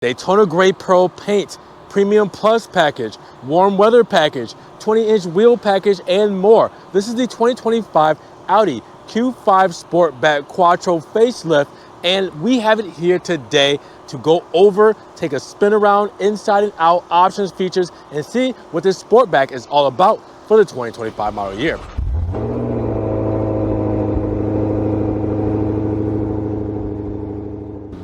Daytona Gray Pearl paint, Premium Plus package, warm weather package, 20-inch wheel package, and more. This is the 2025 Audi Q5 Sportback Quattro facelift, and we have it here today to go over, take a spin around, inside and out, options, features, and see what this Sportback is all about for the 2025 model year.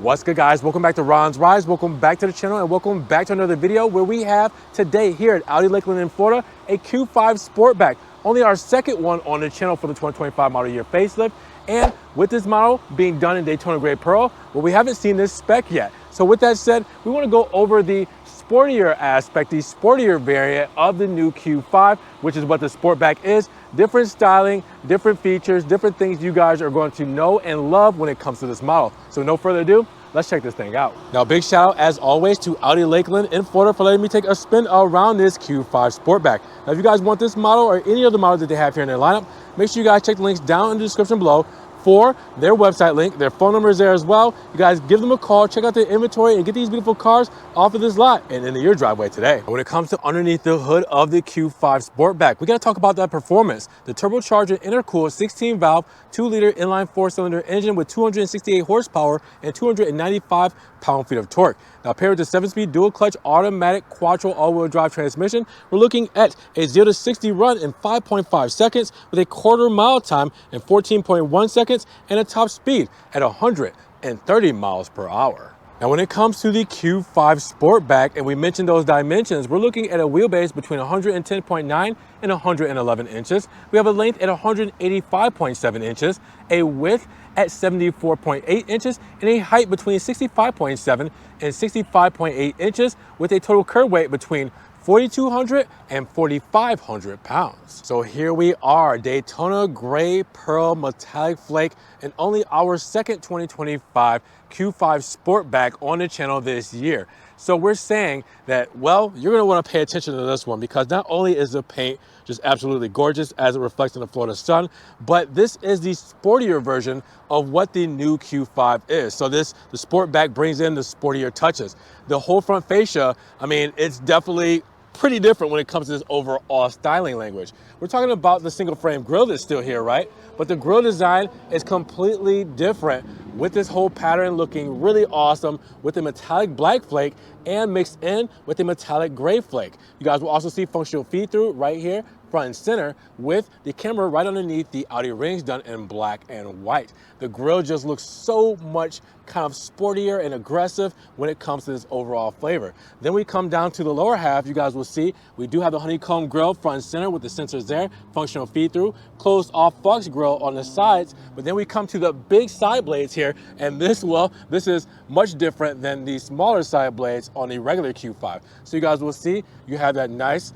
What's good, guys? Welcome back to Ron's Rides. Welcome back to the channel and welcome back to another video where we have today here at Audi Lakeland in Florida a Q5 Sportback. Only our second one on the channel for the 2025 model year facelift. And with this model being done in Daytona Gray Pearl, well, we haven't seen this spec yet. So with that said, we want to go over the sportier aspect, the sportier variant of the new Q5, which is what the Sportback is. Different styling, different features, different things you guys are going to know and love when it comes to this model. So no further ado, let's check this thing out. Now, big shout out as always to Audi Lakeland in Florida for letting me take a spin around this Q5 Sportback. Now, if you guys want this model or any other model that they have here in their lineup, make sure you guys check the links down in the description below for their website link. Their phone number is there as well. You guys give them a call, check out their inventory, and get these beautiful cars off of this lot and into your driveway today. When it comes to underneath the hood of the Q5 Sportback, we got to talk about that performance. The turbocharged and intercooled 16-valve, 2-liter inline 4-cylinder engine with 268 horsepower and 295 pound-feet of torque. Now, paired with the 7-speed dual-clutch automatic quattro all-wheel drive transmission, we're looking at a 0 to 60 run in 5.5 seconds with a quarter-mile time in 14.1 seconds and a top speed at 130 miles per hour. Now, when it comes to the Q5 Sportback, and we mentioned those dimensions, we're looking at a wheelbase between 110.9 and 111 inches. We have a length at 185.7 inches, a width at 74.8 inches, and a height between 65.7 and 65.8 inches with a total curb weight between 4,200 and 4,500 pounds. So here we are, Daytona Gray Pearl Metallic Flake, and only our second 2025 Q5 Sportback on the channel this year. So we're saying that, well, you're gonna wanna pay attention to this one because not only is the paint just absolutely gorgeous as it reflects in the Florida sun, but this is the sportier version of what the new Q5 is. So the Sportback brings in the sportier touches. The whole front fascia, I mean, it's definitely pretty different when it comes to this overall styling language. We're talking about the single frame grille that's still here, right? But the grille design is completely different with this whole pattern looking really awesome with the metallic black flake and mixed in with the metallic gray flake. You guys will also see functional feed through right here, front and center, with the camera right underneath the Audi rings done in black and white. The grille just looks so much kind of sportier and aggressive when it comes to this overall flavor. Then we come down to the lower half. You guys will see we do have the honeycomb grille front and center with the sensors there, functional feed through, closed off box grille on the sides. But then we come to the big side blades here, and this is much different than the smaller side blades on the regular Q5. So you guys will see you have that nice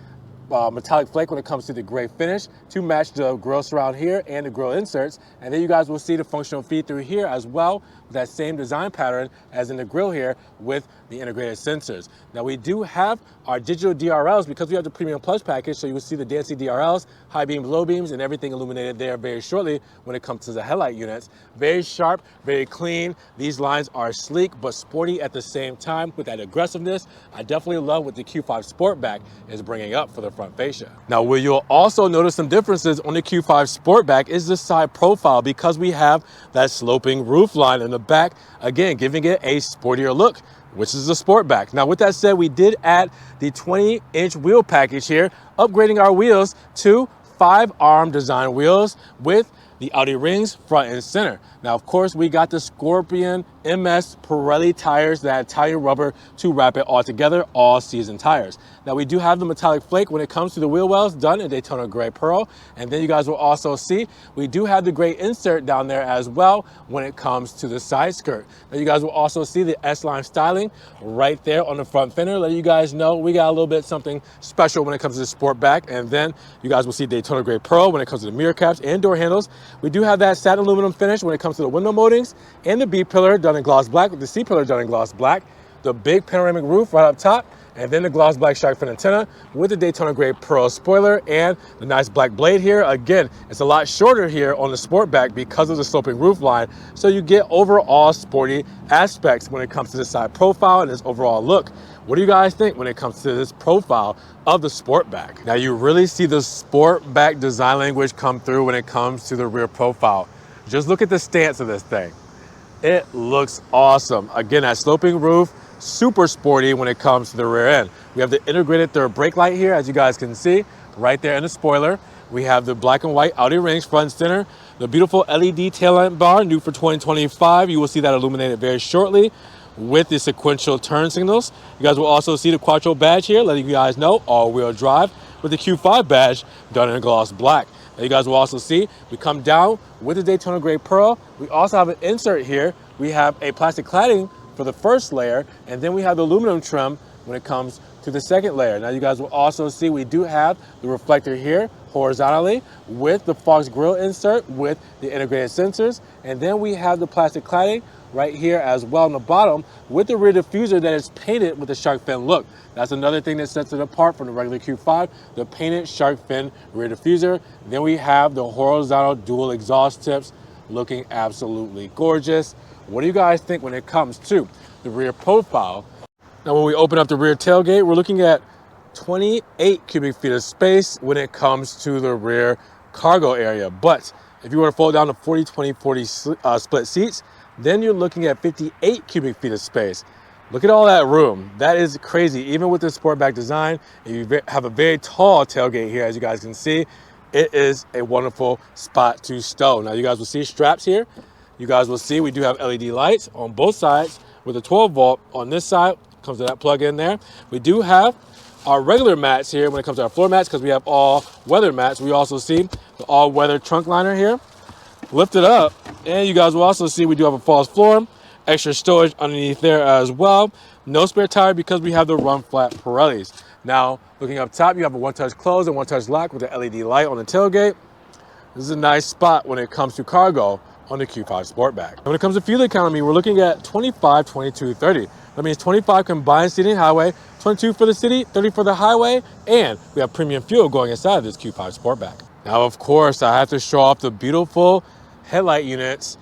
metallic flake when it comes to the gray finish to match the grille surround here and the grille inserts. And then you guys will see the functional feed through here as well with that same design pattern as in the grille here with the integrated sensors. Now, we do have our digital DRLs because we have the Premium Plus package, so you will see the dancing DRLs, high beams, low beams, and everything illuminated there very shortly when it comes to the headlight units. Very sharp, very clean. These lines are sleek but sporty at the same time with that aggressiveness. I definitely love what the Q5 Sportback is bringing up for the front fascia. Now, where you'll also notice some differences on the Q5 Sportback is the side profile because we have that sloping roof line in the back, again, giving it a sportier look, which is the Sportback. Now, with that said, we did add the 20-inch wheel package here, upgrading our wheels to 5-arm design wheels with the Audi rings front and center. Now, of course, we got the Scorpion MS Pirelli tires, that Italian rubber to wrap it all together, all season tires. Now, we do have the metallic flake when it comes to the wheel wells done in Daytona Gray Pearl. And then you guys will also see we do have the gray insert down there as well when it comes to the side skirt. Now, you guys will also see the S-line styling right there on the front fender, letting you guys know we got a little bit something special when it comes to the Sportback. And then you guys will see Daytona Gray Pearl when it comes to the mirror caps and door handles. We do have that satin aluminum finish when it comes to the window moldings and the B-pillar done in gloss black with the C-pillar done in gloss black. The big panoramic roof right up top, and then the gloss black shark fin antenna with the Daytona Gray Pearl spoiler and the nice black blade here. Again, it's a lot shorter here on the Sportback because of the sloping roof line, so you get overall sporty aspects when it comes to the side profile and this overall look. What do you guys think when it comes to this profile of the Sportback? Now you really see the Sportback design language come through when it comes to the rear profile. Just look at the stance of this thing. It looks awesome. Again, that sloping roof, super sporty when it comes to the rear end. We have the integrated third brake light here, as you guys can see, right there in the spoiler. We have the black and white Audi rings front and center, the beautiful LED tail lamp bar, new for 2025. You will see that illuminated very shortly with the sequential turn signals. You guys will also see the Quattro badge here, letting you guys know all-wheel drive with the Q5 badge done in gloss black. Now you guys will also see we come down with the Daytona Gray Pearl. We also have an insert here. We have a plastic cladding for the first layer, and then we have the aluminum trim when it comes to the second layer. Now you guys will also see we do have the reflector here horizontally with the Fox grille insert with the integrated sensors, and then we have the plastic cladding right here as well on the bottom with the rear diffuser that is painted with the shark fin look. That's another thing that sets it apart from the regular Q5, the painted shark fin rear diffuser. Then we have the horizontal dual exhaust tips looking absolutely gorgeous. What do you guys think when it comes to the rear profile? Now when we open up the rear tailgate, we're looking at 28 cubic feet of space when it comes to the rear cargo area. But if you were to fold down to 40-20-40 split seats, then you're looking at 58 cubic feet of space. Look at all that room. That is crazy. Even with the Sportback design, you have a very tall tailgate here, as you guys can see. It is a wonderful spot to stow. Now you guys will see straps here. You guys will see we do have LED lights on both sides with a 12 volt on this side. Comes to that plug in there. We do have our regular mats here when it comes to our floor mats because we have all weather mats. We also see the all weather trunk liner here. Lift it up, and you guys will also see we do have a false floor, extra storage underneath there as well. No spare tire because we have the run flat Pirellis. Now, looking up top, you have a one-touch close and one-touch lock with the LED light on the tailgate. This is a nice spot when it comes to cargo on the Q5 Sportback. And when it comes to fuel economy, we're looking at 25, 22, 30. That means 25 combined seating highway, 22 for the city, 30 for the highway, and we have premium fuel going inside of this Q5 Sportback. Now, of course, I have to show off the beautiful headlight units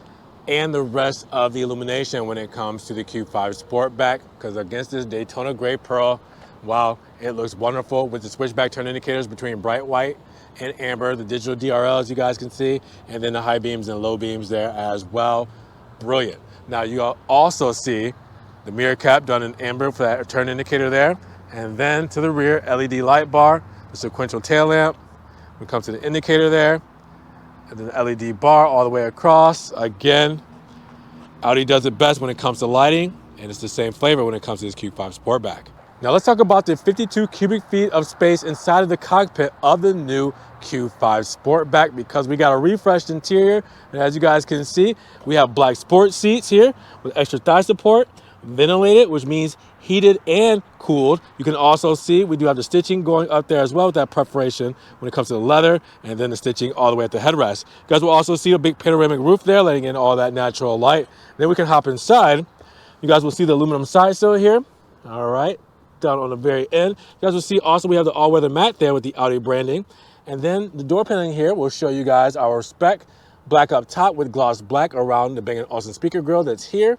and the rest of the illumination when it comes to the Q5 Sportback, because against this Daytona Gray Pearl, wow, it looks wonderful with the switchback turn indicators between bright white and amber, the digital DRL, as you guys can see, and then the high beams and low beams there as well. Brilliant. Now, you also see the mirror cap done in amber for that turn indicator there, and then to the rear, LED light bar, the sequential tail lamp. We come to the indicator there, and then the LED bar all the way across. Again, Audi does it best when it comes to lighting, and it's the same flavor when it comes to this Q5 Sportback. Now let's talk about the 52 cubic feet of space inside of the cockpit of the new Q5 Sportback, because we got a refreshed interior, and as you guys can see, we have black sport seats here with extra thigh support, ventilated, which means heated and cooled. You can also see we do have the stitching going up there as well with that perforation when it comes to the leather, and then the stitching all the way at the headrest. You guys will also see a big panoramic roof there letting in all that natural light. Then we can hop inside. You guys will see the aluminum side sill here. All right, down on the very end. You guys will see also we have the all-weather mat there with the Audi branding. And then the door paneling here will show you guys our spec black up top with gloss black around the Bang & Olufsen speaker grille that's here,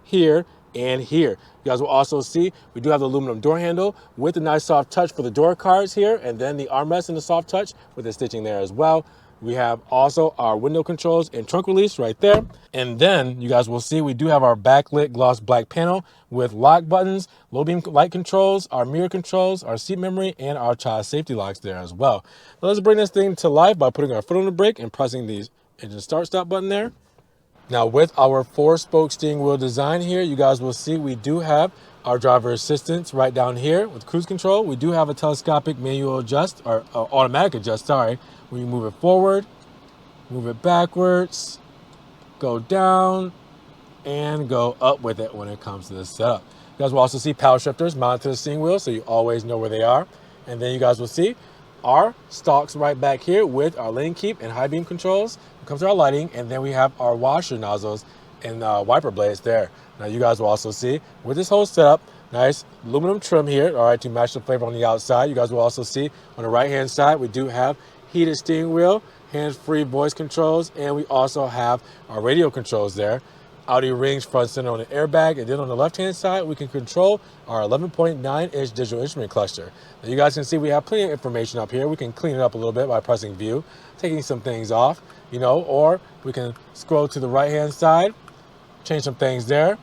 here, and here. You guys will also see we do have the aluminum door handle with the nice soft touch for the door cards here, and then the armrest and the soft touch with the stitching there as well. We have also our window controls and trunk release right there. And then you guys will see we do have our backlit gloss black panel with lock buttons, low beam light controls, our mirror controls, our seat memory, and our child safety locks there as well. Now let's bring this thing to life by putting our foot on the brake and pressing the engine start stop button there. Now with our 4-spoke steering wheel design here, you guys will see we do have our driver assistance right down here with cruise control. We do have a telescopic manual adjust, or automatic adjust, sorry. When you move it forward, move it backwards, go down, and go up with it when it comes to this setup. You guys will also see power shifters mounted to the steering wheel, so you always know where they are. And then you guys will see our stalks right back here with our lane keep and high beam controls. It comes to our lighting, and then we have our washer nozzles and wiper blades there. Now you guys will also see with this whole setup, Nice aluminum trim here, all right, to match the flavor on the outside. You guys will also see on the right-hand side, we do have heated steering wheel, hands-free voice controls, and we also have our radio controls there. Audi rings front center on the airbag, and then on the left-hand side, we can control our 11.9-inch digital instrument cluster. Now you guys can see we have plenty of information up here. We can clean it up a little bit by pressing view, taking some things off, you know, or we can scroll to the right-hand side, change some things there.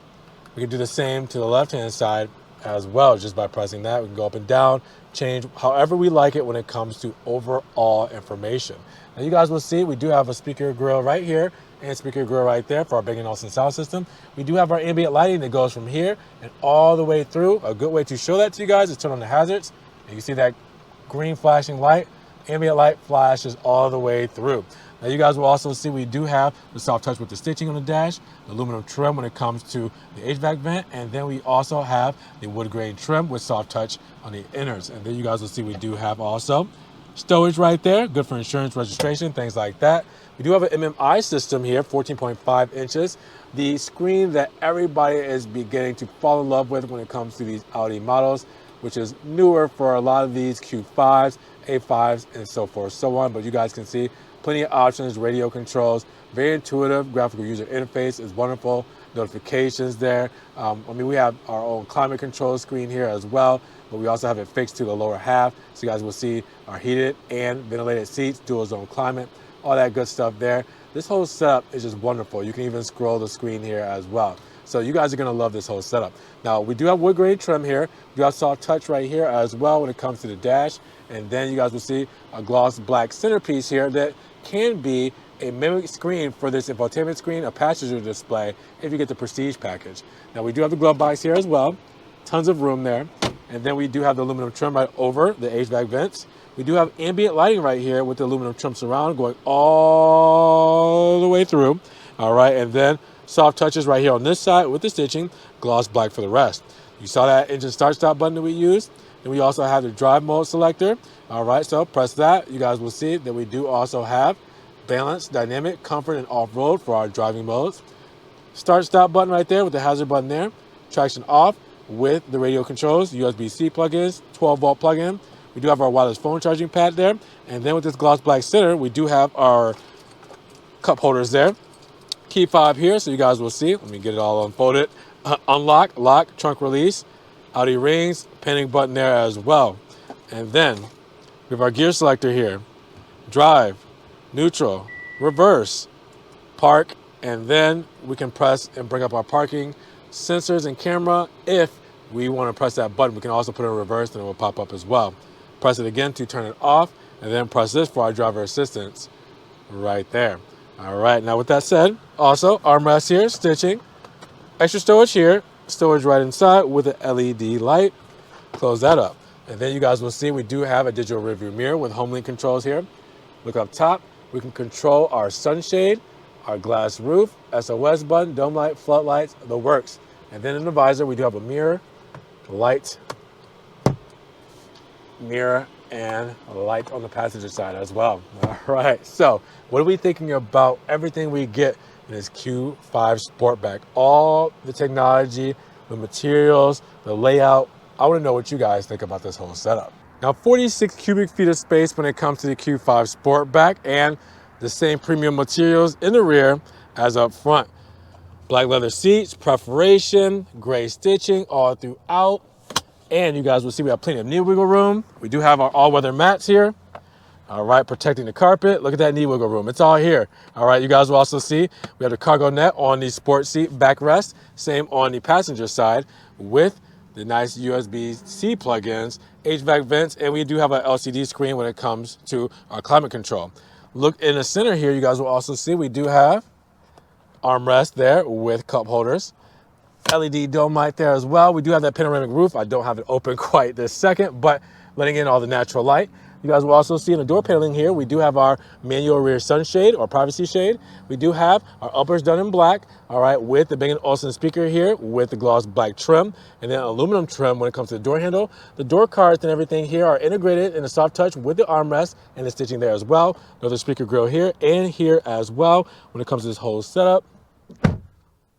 We can do the same to the left-hand side as well, just by pressing that. We can go up and down, change however we like it when it comes to overall information. Now you guys will see we do have a speaker grill right here and speaker grill right there for our Bang & Olufsen sound system. We do have our ambient lighting that goes from here and all the way through. A good way to show that to you guys is turn on the hazards. And you see that green flashing light. Ambient light flashes all the way through. Now you guys will also see we do have the soft touch with the stitching on the dash, the aluminum trim when it comes to the HVAC vent, and then we also have the wood grain trim with soft touch on the inners. And then you guys will see we do have also stowage right there, good for insurance registration, things like that. We do have an MMI system here, 14.5 inches. The screen that everybody is beginning to fall in love with when it comes to these Audi models, which is newer for a lot of these Q5s, A5s, and so forth, so on. But you guys can see plenty of options, radio controls, very intuitive, graphical user interface is wonderful, notifications there. I mean, we have our own climate control screen here as well, but we also have it fixed to the lower half. So you guys will see our heated and ventilated seats, dual zone climate, all that good stuff there. This whole setup is just wonderful. You can even scroll the screen here as well. So you guys are gonna love this whole setup. Now, we do have wood grain trim here. We have soft touch right here as well when it comes to the dash. And then you guys will see a gloss black centerpiece here that can be a mimic screen for this infotainment screen, a passenger display, if you get the Prestige package. Now, we do have the glove box here as well. Tons of room there. And then we do have the aluminum trim right over the HVAC vents. We do have ambient lighting right here with the aluminum trim surround going all the way through. All right, and then soft touches right here on this side with the stitching, gloss black for the rest. You saw that engine start-stop button that we used. And we also have the drive mode selector. All right, so press that. You guys will see that we do also have balance, dynamic, comfort, and off-road for our driving modes. Start-stop button right there with the hazard button there. Traction off with the radio controls, USB-C plug-ins, 12-volt plug-in. We do have our wireless phone charging pad there. And then with this gloss black center, we do have our cup holders there. Key fob here, so you guys will see. Let me get it all unfolded. Unlock, lock, trunk release. Audi rings, panic button there as well. And then we have our gear selector here. Drive, neutral, reverse, park, and then we can press and bring up our parking sensors and camera. If we want to press that button, we can also put it in reverse and it will pop up as well. Press it again to turn it off, and then press this for our driver assistance right there. All right, now with that said, also armrest here, stitching, extra storage here, storage right inside with an LED light. Close that up. And then you guys will see we do have a digital rearview mirror with HomeLink controls here. Look up top. We can control our sunshade, our glass roof, SOS button, dome light, floodlights, the works. And then in the visor, we do have a mirror, light, mirror, and a light on the passenger side as well. All right, so what are we thinking about everything we get in this Q5 Sportback? All the technology, the materials, the layout. I want to know what you guys think about this whole setup. Now, 46 cubic feet of space when it comes to the Q5 Sportback, and the same premium materials in the rear as up front. Black leather seats, perforation, gray stitching all throughout. And you guys will see we have plenty of knee wiggle room. We do have our all-weather mats here. All right, protecting the carpet. Look at that knee wiggle room. It's all here. All right, you guys will also see we have the cargo net on the sport seat backrest. Same on the passenger side with the nice USB-C plugins, HVAC vents, and we do have an LCD screen when it comes to our climate control. Look in the center here, you guys will also see we do have armrest there with cup holders. LED dome light there as well. We do have that panoramic roof. I don't have it open quite this second, but letting in all the natural light. You guys will also see in the door paneling here, we do have our manual rear sunshade or privacy shade. We do have our uppers done in black, all right, with the Bang & Olufsen speaker here with the gloss black trim, and then aluminum trim when it comes to the door handle. The door cards and everything here are integrated in a soft touch with the armrest and the stitching there as well. Another speaker grill here and here as well when it comes to this whole setup.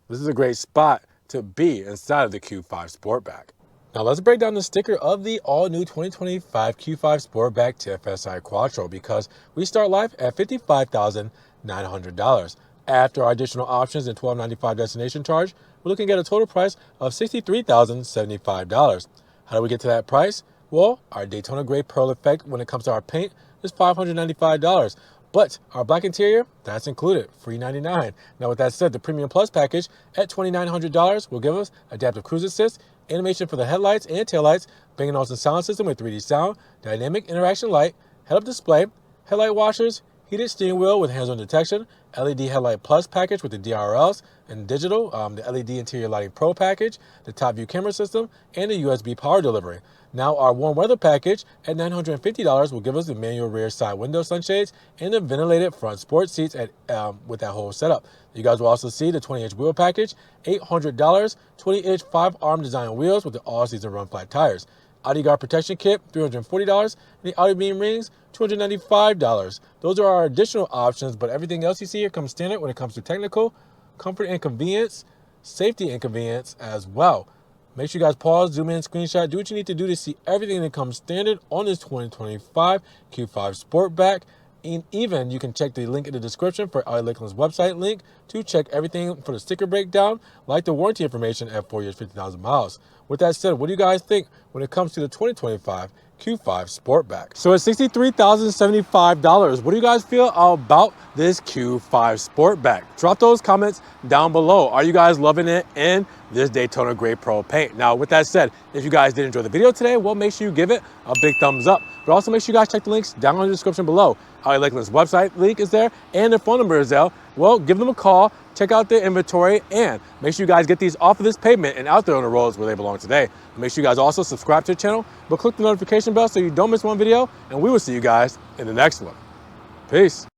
This is a great spot to be inside of the Q5 Sportback. Now let's break down the sticker of the all-new 2025 Q5 Sportback TFSI Quattro, because we start live at $55,900. After our additional options and $12.95 destination charge, we're looking at a total price of $63,075. How do we get to that price? Well, our Daytona Gray Pearl effect when it comes to our paint is $595. But our black interior, that's included, free $99. Now with that said, the Premium Plus package at $2,900 will give us adaptive cruise assist, animation for the headlights and taillights, Bang & Olufsen sound system with 3D sound, dynamic interaction light, head-up display, headlight washers, heated steering wheel with hands-on detection, LED Headlight Plus package with the DRLs and digital, the LED Interior Lighting Pro package, the top view camera system, and the USB power delivery. Now our warm weather package at $950 will give us the manual rear side window sunshades and the ventilated front sport seats with that whole setup. You guys will also see the 20-inch wheel package, $800, 20-inch 5-arm design wheels with the all-season run flat tires. Audi Guard Protection Kit, $340, and the Audi Beam Rings, $295. Those are our additional options, but everything else you see here comes standard when it comes to technical, comfort and convenience, safety and convenience as well. Make sure you guys pause, zoom in, screenshot, do what you need to do to see everything that comes standard on this 2025 Q5 Sportback. And even you can check the link in the description for Audi Lakeland's website link to check everything for the sticker breakdown, like the warranty information at 4 years, 50,000 miles. With that said, what do you guys think when it comes to the 2025 Q5 Sportback? So at $63,075, what do you guys feel about this Q5 Sportback? Drop those comments down below. Are you guys loving it in this Daytona Gray Pearl paint? Now, with that said, if you guys did enjoy the video today, well, make sure you give it a big thumbs up. But also make sure you guys check the links down in the description below. Audi Lakeland's website link is there, and their phone number is there. Well, give them a call, check out their inventory, and make sure you guys get these off of this pavement and out there on the roads where they belong today. Make sure you guys also subscribe to the channel, but click the notification bell so you don't miss one video, and we will see you guys in the next one. Peace.